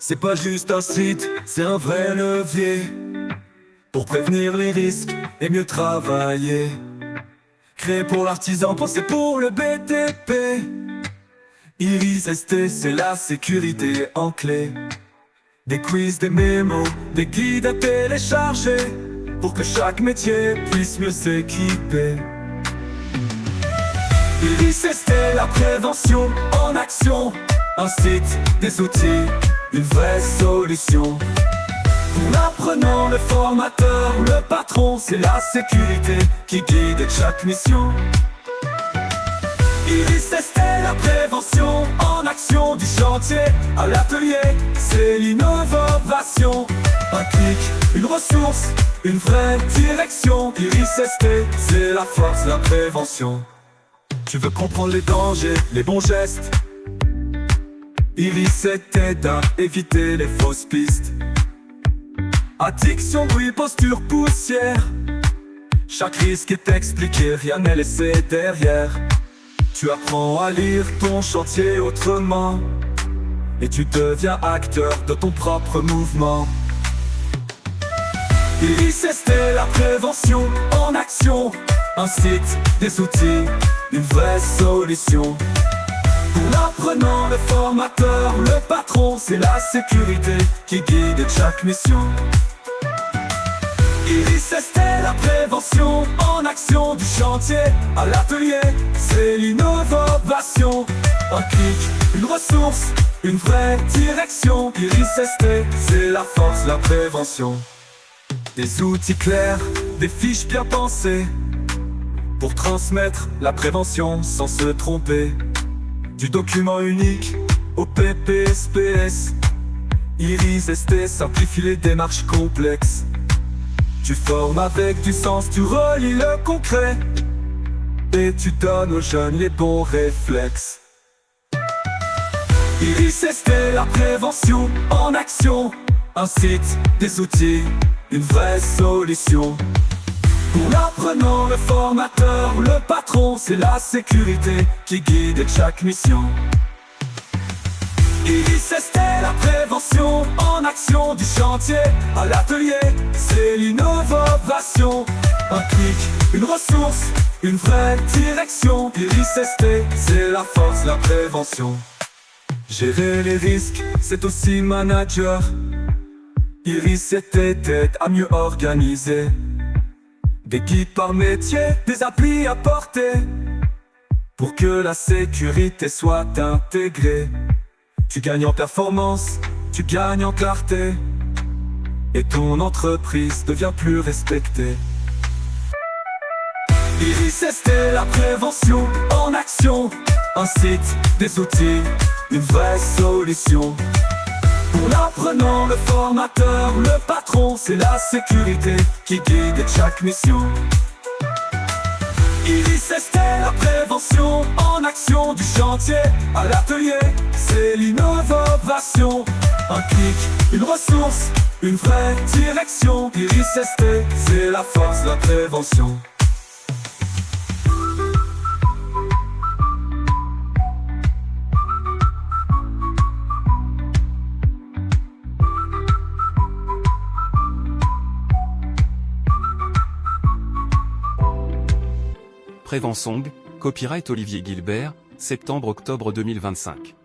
C'est pas juste un site, c'est un vrai levier pour prévenir les risques et mieux travailler. Créé pour l'artisan, pensé pour le BTP. Iris ST, c'est la sécurité en clé. Des quiz, des mémos, des guides à télécharger pour que chaque métier puisse mieux s'équiper. Iris ST, la prévention en action. Un site, des outils, une vraie solution. Pour l'apprenant, le formateur, le patron, c'est la sécurité qui guide chaque mission. Iris ST, la prévention en action, du chantier à l'atelier, c'est l'innovation. Un clic, une ressource, une vraie direction. Iris ST, c'est la force, la prévention. Tu veux comprendre les dangers, les bons gestes? Iris t'aide à éviter les fausses pistes. Addiction, bruit, posture, poussière. Chaque risque est expliqué, rien n'est laissé derrière. Tu apprends à lire ton chantier autrement et tu deviens acteur de ton propre mouvement. Iris ST, la prévention en action. Un site, des outils, une vraie solution. Pour l'apprenant, le formateur, le patron, c'est la sécurité qui guide chaque mission. Iris ST, la prévention en action, du chantier à l'atelier, c'est l'innovation. Un clic, une ressource, une vraie direction. Iris ST, c'est la force, la prévention. Des outils clairs, des fiches bien pensées pour transmettre la prévention sans se tromper. Du document unique au PPSPS, Iris ST simplifie les démarches complexes. Tu formes avec du sens, tu relis le concret et tu donnes aux jeunes les bons réflexes. Iris ST, la prévention en action. Un site, des outils, une vraie solution. Pour l'apprenant, le formateur, le patron, c'est la sécurité qui guide chaque mission. Iris ST, la prévention en action, du chantier à l'atelier, c'est l'innovation. Un clic, une ressource, une vraie direction. Iris ST, c'est la force, la prévention. Gérer les risques, c'est aussi manager. Iris ST t'aide à mieux organiser. Des guides par métier, des applis à portée pour que la sécurité soit intégrée. Tu gagnes en performance, tu gagnes en clarté et ton entreprise devient plus respectée. Iris ST, la prévention en action. Un site, des outils, une vraie solution. Pour l'apprenant, le formateur, le patron, c'est la sécurité qui guide chaque mission. Iris ST, la prévention en action, du chantier à l'atelier, c'est l'innovation. Un clic, une ressource, une vraie direction. Iris ST, c'est la force, la prévention. Prévensong, copyright Olivier Gilbert, septembre-octobre 2025.